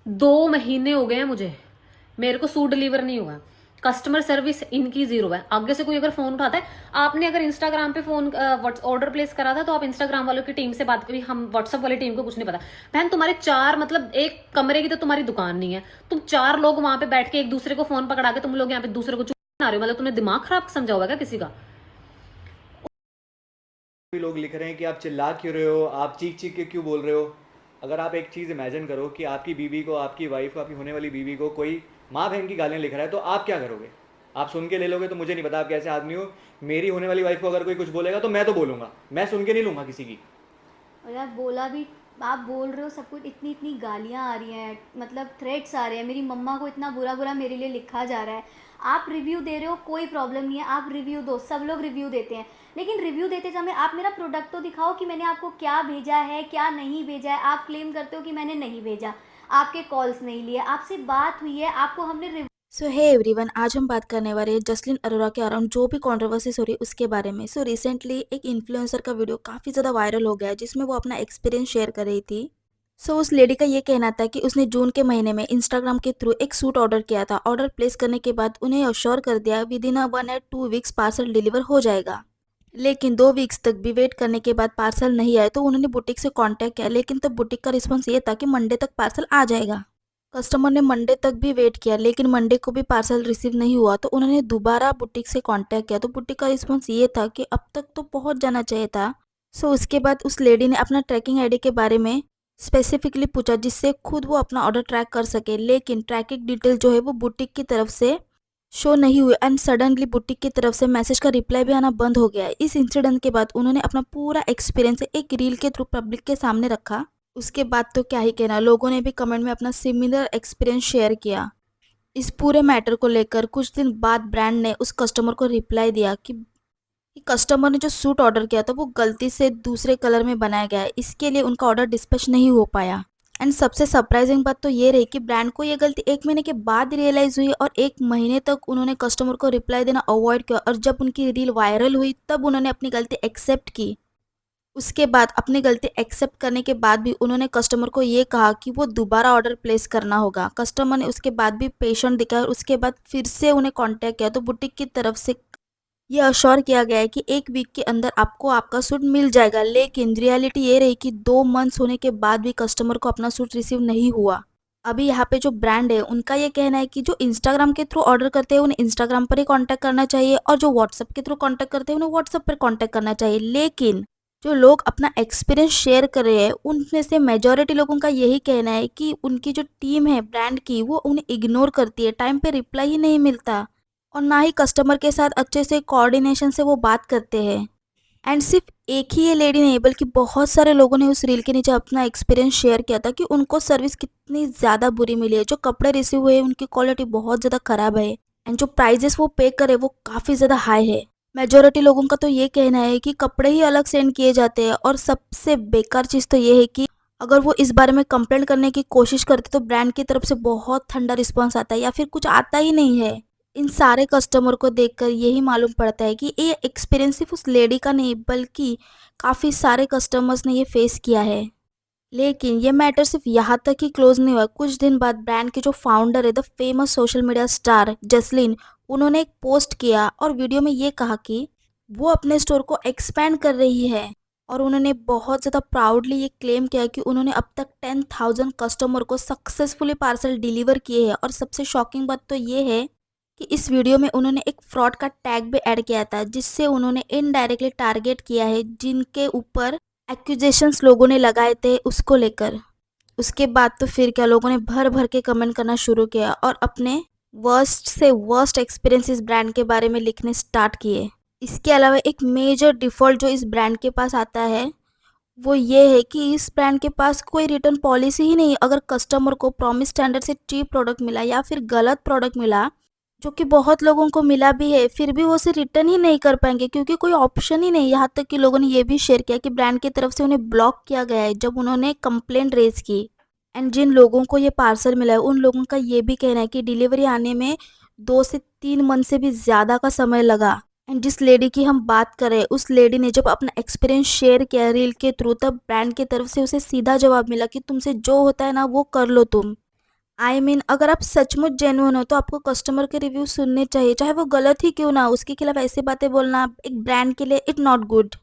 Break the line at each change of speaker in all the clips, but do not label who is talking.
2 महीने हो गए हैं मुझे, मेरे को सूट डिलीवर नहीं हुआ। कस्टमर सर्विस इनकी जीरो है। आगे से कोई अगर फोन उठाता है, आपने अगर इंस्टाग्राम पे फोन ऑर्डर प्लेस करा था तो आप इंस्टाग्राम वालों की टीम से बात करी, हम व्हाट्सएप वाली टीम को कुछ नहीं पता। बहन तुम्हारे 4 मतलब एक कमरे की तो तुम्हारी दुकान नहीं है, तुम 4 लोग वहां पे बैठ के एक दूसरे को फोन पकड़ा के तुम लोग यहाँ पे दूसरे को चुप बना रहे हो। मतलब तुमने दिमाग खराब समझा हुआ क्या किसी का?
भी लोग लिख रहे हैं कि आप चिल्ला क्यों रहे हो, आप चीख चीख के क्यों बोल रहे हो। अगर आप एक चीज़ इमेजिन करो कि आपकी बीवी को, आपकी वाइफ को, आपकी होने वाली बीवी को कोई माँ बहन की गालियाँ लिख रहा है, तो आप क्या करोगे? आप सुन के ले लोगे? तो मुझे नहीं पता आप कैसे आदमी हो। मेरी होने वाली वाइफ को अगर कोई कुछ बोलेगा तो मैं तो बोलूँगा, मैं सुन के नहीं लूँगा किसी की।
और यार बोला भी, आप बोल रहे हो सब कुछ, इतनी इतनी गालियाँ आ रही हैं, मतलब थ्रेट्स आ रहे हैं, मेरी मम्मा को इतना बुरा बुरा मेरे लिए लिखा जा रहा है। आप रिव्यू दे रहे हो, कोई प्रॉब्लम नहीं है, आप रिव्यू दो, सब लोग रिव्यू देते हैं। लेकिन रिव्यू देते समय आप मेरा प्रोडक्ट तो दिखाओ कि मैंने आपको क्या भेजा है, क्या नहीं भेजा है। आप क्लेम करते हो कि मैंने नहीं भेजा, आपके कॉल्स नहीं लिए, आपसे बात हुई है, आपको हमने।
सो हे एवरीवन, आज हम बात करने वाले हैं जसलीन अरोरा के अराउंड जो भी कंट्रोवर्सीज हो रही है उसके बारे में। सो रिसेंटली एक इन्फ्लुएंसर का वीडियो काफ़ी ज़्यादा वायरल हो गया है जिसमें वो अपना एक्सपीरियंस शेयर कर रही थी। सो उस लेडी का ये कहना था कि उसने जून के महीने में इंस्टाग्राम के थ्रू एक सूट ऑर्डर किया था। ऑर्डर प्लेस करने के बाद उन्हें अश्योर कर दिया विद इन 1 या 2 वीक्स पार्सल डिलीवर हो जाएगा। लेकिन 2 वीक्स तक भी वेट करने के बाद पार्सल नहीं आए तो उन्होंने बुटीक से कॉन्टैक्ट किया, लेकिन तब बुटीक का रिस्पॉन्स ये था कि मंडे तक पार्सल आ जाएगा। कस्टमर ने मंडे तक भी वेट किया लेकिन मंडे को भी पार्सल रिसीव नहीं हुआ तो उन्होंने दोबारा बुटीक से कांटेक्ट किया तो बुटीक का रिस्पॉन्स ये था कि अब तक तो पहुंच जाना चाहिए था। सो उसके बाद उस लेडी ने अपना ट्रैकिंग आईडी के बारे में स्पेसिफिकली पूछा जिससे खुद वो अपना ऑर्डर ट्रैक कर सके, लेकिन ट्रैकिंग डिटेल जो है वो बुटीक की तरफ से शो नहीं हुए एंड सडनली बुटीक की तरफ से मैसेज का रिप्लाई भी आना बंद हो गया। इस इंसिडेंट के बाद उन्होंने अपना पूरा एक्सपीरियंस एक रील के थ्रू पब्लिक के सामने रखा। उसके बाद तो क्या ही कहना, लोगों ने भी कमेंट में अपना सिमिलर एक्सपीरियंस शेयर किया। इस पूरे मैटर को लेकर कुछ दिन बाद ब्रांड ने उस कस्टमर को रिप्लाई दिया कि कस्टमर ने जो सूट ऑर्डर किया था वो गलती से दूसरे कलर में बनाया गया है, इसके लिए उनका ऑर्डर डिस्पैच नहीं हो पाया। एंड सबसे सरप्राइजिंग बात तो ये रही कि ब्रांड को ये गलती 1 महीने के बाद रियलाइज हुई और 1 महीने तक उन्होंने कस्टमर को रिप्लाई देना अवॉइड किया, और जब उनकी रील वायरल हुई तब उन्होंने अपनी गलती एक्सेप्ट की। उसके बाद अपनी गलती एक्सेप्ट करने के बाद भी उन्होंने कस्टमर को ये कहा कि वो दोबारा ऑर्डर प्लेस करना होगा। कस्टमर ने उसके बाद भी पेशेंट दिखाया और उसके बाद फिर से उन्हें कांटेक्ट किया तो बुटीक की तरफ से ये अश्योर किया गया है कि 1 वीक के अंदर आपको आपका सूट मिल जाएगा। लेकिन रियलिटी ये रही कि 2 मंथ्स होने के बाद भी कस्टमर को अपना सूट रिसीव नहीं हुआ। अभी यहाँ पे जो ब्रांड है उनका ये कहना है कि जो इंस्टाग्राम के थ्रू ऑर्डर करते हैं उन्हें इंस्टाग्राम पर ही कांटेक्ट करना चाहिए और जो व्हाट्सएप के थ्रू कांटेक्ट करते हैं उन्हें व्हाट्सएप पर कांटेक्ट करना चाहिए। लेकिन जो लोग अपना एक्सपीरियंस शेयर कर रहे हैं उनमें से मेजॉरिटी लोगों का यही कहना है कि उनकी जो टीम है ब्रांड की वो उन्हें इग्नोर करती है, टाइम पे रिप्लाई ही नहीं मिलता और ना ही कस्टमर के साथ अच्छे से कोऑर्डिनेशन से वो बात करते हैं। एंड सिर्फ एक ही ये लेडी नहीं बल्कि बहुत सारे लोगों ने उस रील के नीचे अपना एक्सपीरियंस शेयर किया था कि उनको सर्विस कितनी ज़्यादा बुरी मिली है। जो कपड़े रिसीव हुए उनकी क्वालिटी बहुत ज़्यादा ख़राब है एंड जो प्राइजेस वो पे करे वो काफ़ी ज़्यादा हाई है। मेजोरिटी लोगों का तो ये कहना है कि कपड़े ही अलग सेंड किए जाते हैं और सबसे बेकार चीज़ तो ये है कि अगर वो इस बारे में कंप्लेंट करने की कोशिश करते तो ब्रांड की तरफ से बहुत ठंडा रिस्पॉन्स आता है या फिर कुछ आता ही नहीं है। इन सारे कस्टमर को देखकर यही मालूम पड़ता है कि ये एक्सपीरियंस सिर्फ उस लेडी का नहीं बल्कि काफ़ी सारे कस्टमर्स ने ये फेस किया है। लेकिन ये मैटर सिर्फ यहाँ तक ही क्लोज नहीं हुआ। कुछ दिन बाद ब्रांड के जो फाउंडर है the famous social media star Jasleen, उन्होंने एक पोस्ट किया और वीडियो में ये कहा कि वो अपने स्टोर को एक्सपैंड कर रही है और उन्होंने बहुत ज़्यादा प्राउडली ये क्लेम किया कि उन्होंने अब तक 10,000 कस्टमर को सक्सेसफुली पार्सल डिलीवर किए हैं। और सबसे शॉकिंग बात तो ये है कि इस वीडियो में उन्होंने एक फ्रॉड का टैग भी ऐड किया था जिससे उन्होंने इनडायरेक्टली टारगेट किया है जिनके ऊपर एक्यूजेशंस लोगों ने लगाए थे उसको लेकर। उसके बाद तो फिर क्या, लोगों ने भर भर के कमेंट करना शुरू किया और अपने वर्स्ट से वर्स्ट एक्सपीरियंस इस ब्रांड के बारे में लिखने स्टार्ट किए। इसके अलावा एक मेजर डिफ़ॉल्ट जो इस ब्रांड के पास आता है वो ये है कि इस ब्रांड के पास कोई रिटर्न पॉलिसी ही नहीं है। अगर कस्टमर को प्रॉमिस स्टैंडर्ड से चीप प्रोडक्ट मिला या फिर गलत प्रोडक्ट मिला, जो कि बहुत लोगों को मिला भी है, फिर भी वो उसे रिटर्न ही नहीं कर पाएंगे क्योंकि कोई ऑप्शन ही नहीं। यहाँ तक कि लोगों ने ये भी शेयर किया कि ब्रांड की तरफ से उन्हें ब्लॉक किया गया है जब उन्होंने कंप्लेंट रेज की। एंड जिन लोगों को ये पार्सल मिला है उन लोगों का ये भी कहना है कि डिलीवरी आने में 2 से 3 मंथ से भी ज़्यादा का समय लगा। एंड जिस लेडी की हम बात करें उस लेडी ने जब अपना एक्सपीरियंस शेयर किया रील के थ्रू तब ब्रांड की तरफ से उसे सीधा जवाब मिला कि तुमसे जो होता है ना वो कर लो तुम, अगर आप सचमुच जेन्युइन हो तो आपको कस्टमर के रिव्यू सुनने चाहिए, चाहे वो गलत ही क्यों ना हो। उसके खिलाफ ऐसी बातें बोलना एक ब्रांड के लिए इट नॉट गुड।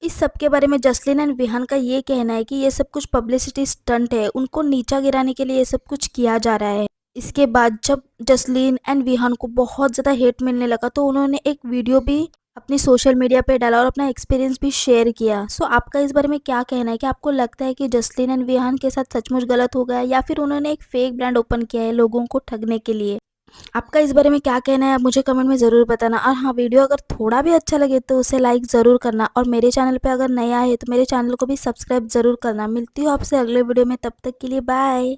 इस सब के बारे में जसलीन एंड विहान का ये कहना है कि ये सब कुछ पब्लिसिटी स्टंट है, उनको नीचा गिराने के लिए ये सब कुछ किया जा रहा है। इसके बाद जब जसलीन एंड विहान को बहुत ज़्यादा हेट मिलने लगा तो उन्होंने एक वीडियो भी अपनी सोशल मीडिया पे डाला और अपना एक्सपीरियंस भी शेयर किया। सो आपका इस बारे में क्या कहना है कि आपको लगता है कि जसलीन एंड विहान के साथ सचमुच गलत हो गया या फिर उन्होंने एक फेक ब्रांड ओपन किया है लोगों को ठगने के लिए? आपका इस बारे में क्या कहना है आप मुझे कमेंट में ज़रूर बताना। और हाँ, वीडियो अगर थोड़ा भी अच्छा लगे तो उसे लाइक ज़रूर करना और मेरे चैनल पे अगर नया है तो मेरे चैनल को भी सब्सक्राइब ज़रूर करना। मिलती हूँ आपसे अगले वीडियो में, तब तक के लिए बाय।